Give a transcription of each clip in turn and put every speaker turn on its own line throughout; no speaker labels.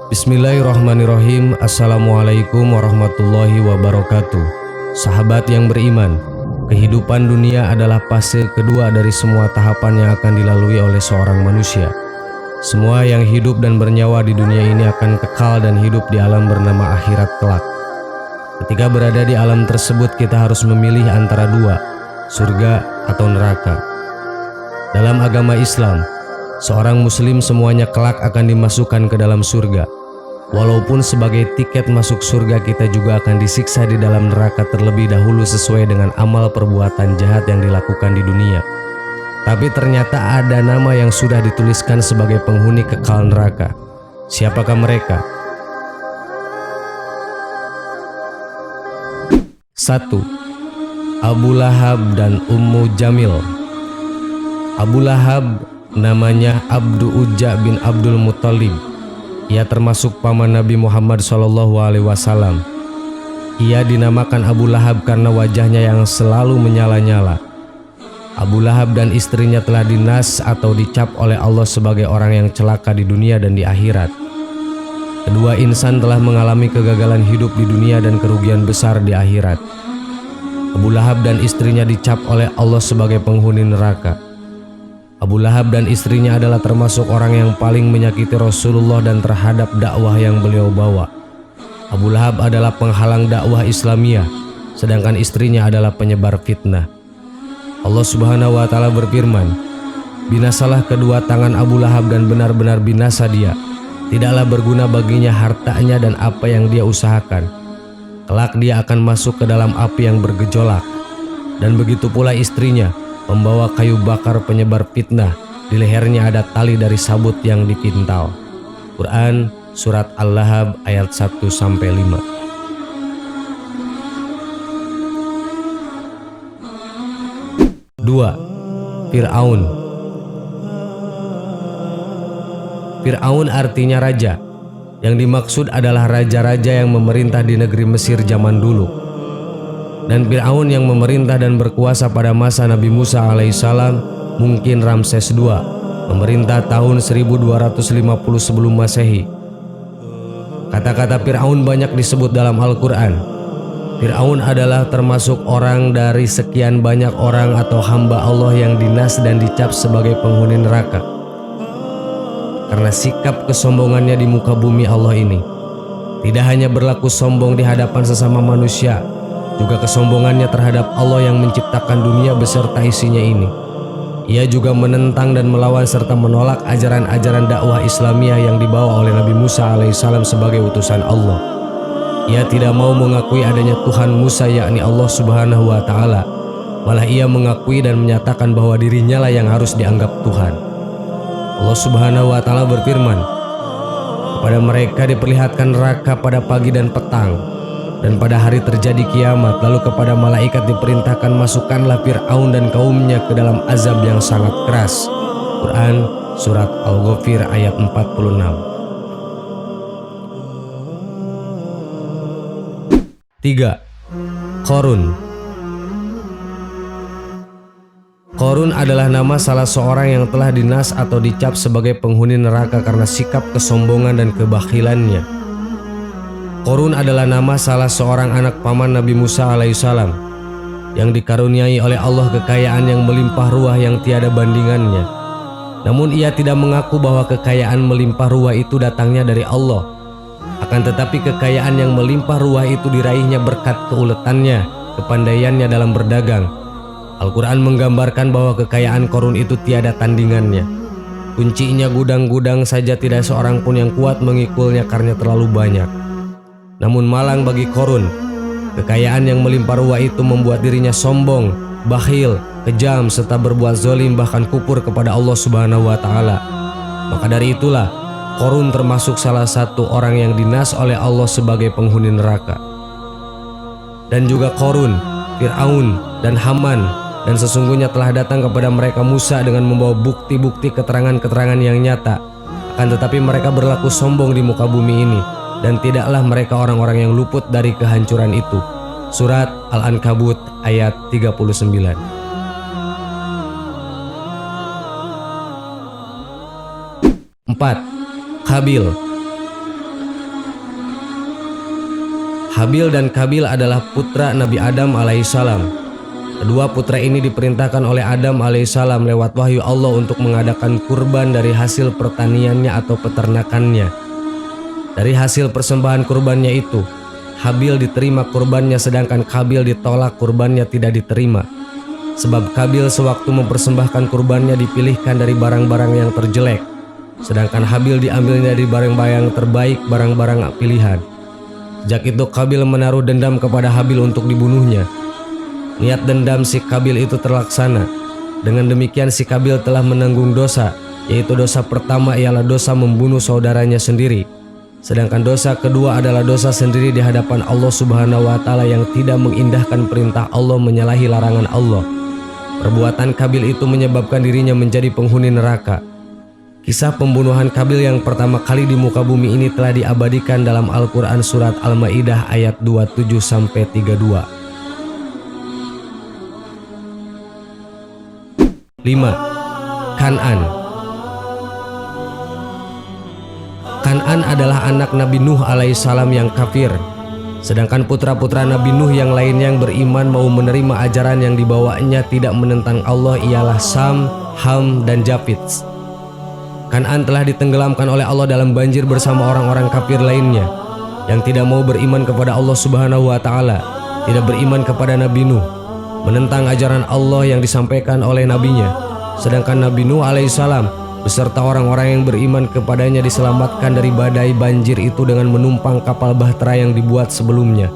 Bismillahirrahmanirrahim. Assalamualaikum warahmatullahi wabarakatuh. Sahabat yang beriman, kehidupan dunia adalah fase kedua dari semua tahapan yang akan dilalui oleh seorang manusia. Semua yang hidup dan bernyawa di dunia ini akan kekal dan hidup di alam bernama akhirat kelak. Ketika berada di alam tersebut, kita harus memilih antara dua, surga atau neraka. Dalam agama Islam, seorang muslim semuanya kelak akan dimasukkan ke dalam surga. Walaupun sebagai tiket masuk surga, kita juga akan disiksa di dalam neraka terlebih dahulu sesuai dengan amal perbuatan jahat yang dilakukan di dunia. Tapi ternyata ada nama yang sudah dituliskan sebagai penghuni kekal neraka. Siapakah mereka? 1. Abu Lahab dan Ummu Jamil. Abu Lahab namanya Abdu Ujja bin Abdul Muttalib. Ia termasuk paman Nabi Muhammad SAW. Ia dinamakan Abu Lahab karena wajahnya yang selalu menyala-nyala. Abu Lahab dan istrinya telah dinas atau dicap oleh Allah sebagai orang yang celaka di dunia dan di akhirat. Kedua insan telah mengalami kegagalan hidup di dunia dan kerugian besar di akhirat. Abu Lahab dan istrinya dicap oleh Allah sebagai penghuni neraka. Abu Lahab dan istrinya adalah termasuk orang yang paling menyakiti Rasulullah dan terhadap dakwah yang beliau bawa. Abu Lahab adalah penghalang dakwah Islamiyah, sedangkan istrinya adalah penyebar fitnah. Allah Subhanahu wa Ta'ala berfirman, "Binasalah kedua tangan Abu Lahab dan benar-benar binasa dia. Tidaklah berguna baginya hartanya dan apa yang dia usahakan. Kelak dia akan masuk ke dalam api yang bergejolak. Dan begitu pula istrinya, membawa kayu bakar penyebar fitnah. Di lehernya ada tali dari sabut yang dipintal." Quran Surat Al-Lahab ayat 1-5. 2. Fir'aun. Fir'aun artinya raja. Yang dimaksud adalah raja-raja yang memerintah di negeri Mesir zaman dulu. Dan Fir'aun yang memerintah dan berkuasa pada masa Nabi Musa alaihissalam mungkin Ramses II, memerintah tahun 1250 sebelum Masehi. Kata-kata Fir'aun banyak disebut dalam Al-Quran. Fir'aun adalah termasuk orang dari sekian banyak orang atau hamba Allah yang dinas dan dicap sebagai penghuni neraka karena sikap kesombongannya di muka bumi Allah ini. Tidak hanya berlaku sombong di hadapan sesama manusia, juga kesombongannya terhadap Allah yang menciptakan dunia beserta isinya ini. Ia juga menentang dan melawan serta menolak ajaran-ajaran dakwah Islamiyah yang dibawa oleh Nabi Musa alaihissalam sebagai utusan Allah. Ia tidak mau mengakui adanya Tuhan Musa, yakni Allah Subhanahu wa Ta'ala. Malah ia mengakui dan menyatakan bahwa dirinya lah yang harus dianggap Tuhan. Allah Subhanahu wa Ta'ala berfirman, "Kepada mereka diperlihatkan neraka pada pagi dan petang, dan pada hari terjadi kiamat. Lalu kepada malaikat diperintahkan, masukkanlah Fir'aun dan kaumnya ke dalam azab yang sangat keras." Quran Surat Al-Ghafir ayat 46. 3. Qarun. Qarun adalah nama salah seorang yang telah dinas atau dicap sebagai penghuni neraka karena sikap kesombongan dan kebakhilannya. Qarun adalah nama salah seorang anak paman Nabi Musa alaihissalam yang dikaruniai oleh Allah kekayaan yang melimpah ruah yang tiada bandingannya. Namun ia tidak mengaku bahwa kekayaan melimpah ruah itu datangnya dari Allah. Akan tetapi kekayaan yang melimpah ruah itu diraihnya berkat keuletannya, kepandaiannya dalam berdagang. Al-Quran menggambarkan bahwa kekayaan Qarun itu tiada tandingannya. Kuncinya gudang-gudang saja tidak seorang pun yang kuat mengikulnya karena terlalu banyak. Namun malang bagi Qarun, kekayaan yang melimpah ruah itu membuat dirinya sombong, bakhil, kejam, serta berbuat zalim bahkan kufur kepada Allah Subhanahu wa Ta'ala. Maka dari itulah Qarun termasuk salah satu orang yang dinas oleh Allah sebagai penghuni neraka. Dan juga Qarun, Fir'aun, dan Haman, dan sesungguhnya telah datang kepada mereka Musa dengan membawa bukti-bukti keterangan-keterangan yang nyata. Akan tetapi mereka berlaku sombong di muka bumi ini, dan tidaklah mereka orang-orang yang luput dari kehancuran itu. Surat Al-Ankabut ayat 39. 4. Qabil. Habil dan Kabil adalah putra Nabi Adam alaihissalam. Kedua putra ini diperintahkan oleh Adam alaihissalam lewat wahyu Allah untuk mengadakan kurban dari hasil pertaniannya atau peternakannya. Dari hasil persembahan kurbannya itu, Habil diterima kurbannya sedangkan Kabil ditolak kurbannya tidak diterima. Sebab Kabil sewaktu mempersembahkan kurbannya dipilihkan dari barang-barang yang terjelek, sedangkan Habil diambilnya dari barang-barang terbaik, barang-barang pilihan. Sejak itu Kabil menaruh dendam kepada Habil untuk dibunuhnya. Niat dendam si Kabil itu terlaksana. Dengan demikian si Kabil telah menanggung dosa, yaitu dosa pertama ialah dosa membunuh saudaranya sendiri. Sedangkan dosa kedua adalah dosa sendiri di hadapan Allah Subhanahu wa Ta'ala yang tidak mengindahkan perintah Allah, menyalahi larangan Allah. Perbuatan Kabil itu menyebabkan dirinya menjadi penghuni neraka. Kisah pembunuhan Kabil yang pertama kali di muka bumi ini telah diabadikan dalam Al-Quran surat Al-Ma'idah ayat 27-32. 5. Kan'an. Kan'an adalah anak Nabi Nuh alaihissalam yang kafir. Sedangkan putra-putra Nabi Nuh yang lainnya yang beriman mau menerima ajaran yang dibawanya tidak menentang Allah ialah Sam, Ham, dan Jafit. Kan'an telah ditenggelamkan oleh Allah dalam banjir bersama orang-orang kafir lainnya yang tidak mau beriman kepada Allah Subhanahu wa Ta'ala, tidak beriman kepada Nabi Nuh, menentang ajaran Allah yang disampaikan oleh nabinya. Sedangkan Nabi Nuh alaihissalam beserta orang-orang yang beriman kepadanya diselamatkan dari badai banjir itu dengan menumpang kapal bahtera yang dibuat sebelumnya,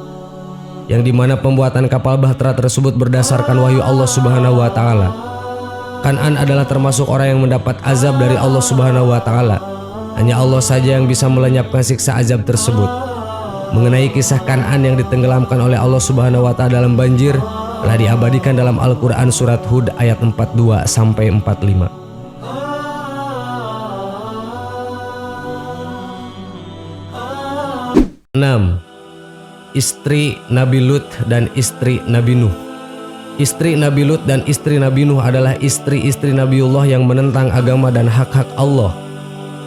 yang dimana pembuatan kapal bahtera tersebut berdasarkan wahyu Allah Subhanahu wa Ta'ala. Kan'an adalah termasuk orang yang mendapat azab dari Allah Subhanahu wa Ta'ala. Hanya Allah saja yang bisa melenyapkan siksa azab tersebut. Mengenai kisah Kan'an yang ditenggelamkan oleh Allah Subhanahu wa Ta'ala dalam banjir telah diabadikan dalam Al-Quran surat Hud ayat 42-45. 6. Istri Nabi Lut dan istri Nabi Nuh. Istri Nabi Lut dan istri Nabi Nuh adalah istri-istri Nabiullah yang menentang agama dan hak-hak Allah.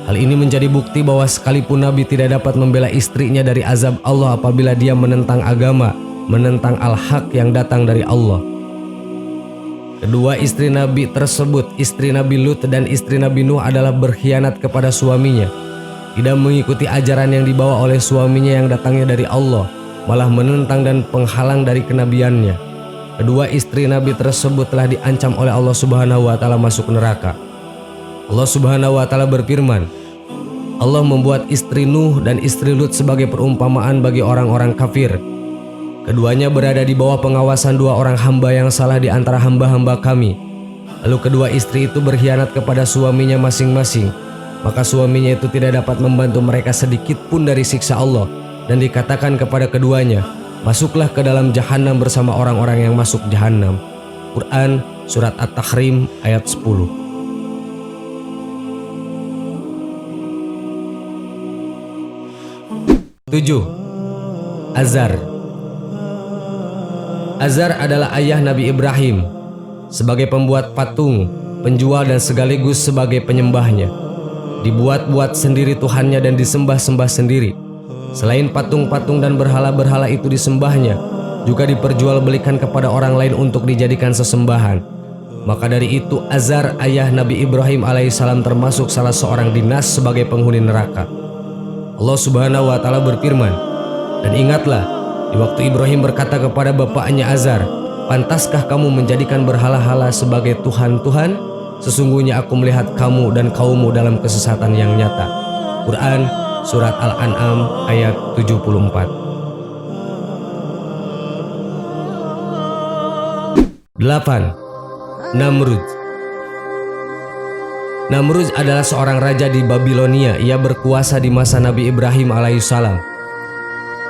Hal ini menjadi bukti bahwa sekalipun Nabi tidak dapat membela istrinya dari azab Allah apabila dia menentang agama, menentang al-haq yang datang dari Allah. Kedua istri Nabi tersebut, istri Nabi Lut dan istri Nabi Nuh, adalah berkhianat kepada suaminya, tidak mengikuti ajaran yang dibawa oleh suaminya yang datangnya dari Allah, malah menentang dan penghalang dari kenabiannya. Kedua istri Nabi tersebut telah diancam oleh Allah Subhanahu wa Ta'ala masuk neraka. Allah Subhanahu wa Ta'ala berfirman, Allah membuat istri Nuh dan istri Lut sebagai perumpamaan bagi orang-orang kafir. Keduanya berada di bawah pengawasan dua orang hamba yang salah di antara hamba-hamba kami. Lalu kedua istri itu berkhianat kepada suaminya masing-masing. Maka suaminya itu tidak dapat membantu mereka sedikit pun dari siksa Allah, dan dikatakan kepada keduanya, masuklah ke dalam jahanam bersama orang-orang yang masuk jahanam. Quran surat At-Tahrim ayat 10. 7. Azar. Azar adalah ayah Nabi Ibrahim, sebagai pembuat patung, penjual dan sekaligus sebagai penyembahnya. Dibuat-buat sendiri Tuhannya dan disembah-sembah sendiri. Selain patung-patung dan berhala-berhala itu disembahnya, juga diperjualbelikan kepada orang lain untuk dijadikan sesembahan. Maka dari itu Azar ayah Nabi Ibrahim alaihissalam termasuk salah seorang dinas sebagai penghuni neraka. Allah Subhanahu wa Ta'ala berfirman, dan ingatlah di waktu Ibrahim berkata kepada bapaknya Azar, pantaskah kamu menjadikan berhala-hala sebagai Tuhan-Tuhan? Sesungguhnya aku melihat kamu dan kaummu dalam kesesatan yang nyata. Quran surat Al-An'am ayat 74. 8. Namrud. Namrud adalah seorang raja di Babilonia. Ia berkuasa di masa Nabi Ibrahim alaihissalam.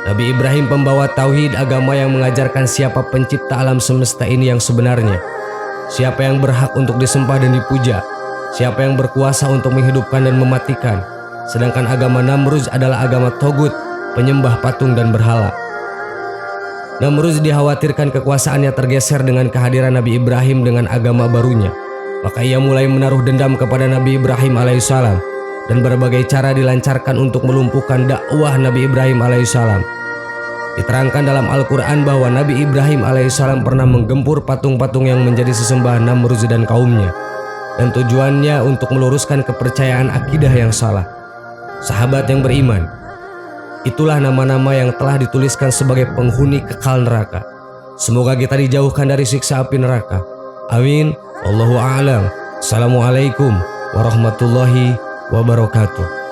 Nabi Ibrahim pembawa tauhid, agama yang mengajarkan siapa pencipta alam semesta ini yang sebenarnya, siapa yang berhak untuk disembah dan dipuja, siapa yang berkuasa untuk menghidupkan dan mematikan. Sedangkan agama Namrud adalah agama togut, penyembah patung dan berhala. Namrud dikhawatirkan kekuasaannya tergeser dengan kehadiran Nabi Ibrahim dengan agama barunya. Maka ia mulai menaruh dendam kepada Nabi Ibrahim alaihissalam, dan berbagai cara dilancarkan untuk melumpuhkan dakwah Nabi Ibrahim alaihissalam. Diterangkan dalam Al-Quran bahwa Nabi Ibrahim alaihissalam pernah menggempur patung-patung yang menjadi sesembahan Namrud dan kaumnya, dan tujuannya untuk meluruskan kepercayaan akidah yang salah. Sahabat yang beriman, itulah nama-nama yang telah dituliskan sebagai penghuni kekal neraka. Semoga kita dijauhkan dari siksa api neraka. Amin. Wallahu a'lam. Assalamualaikum warahmatullahi wabarakatuh.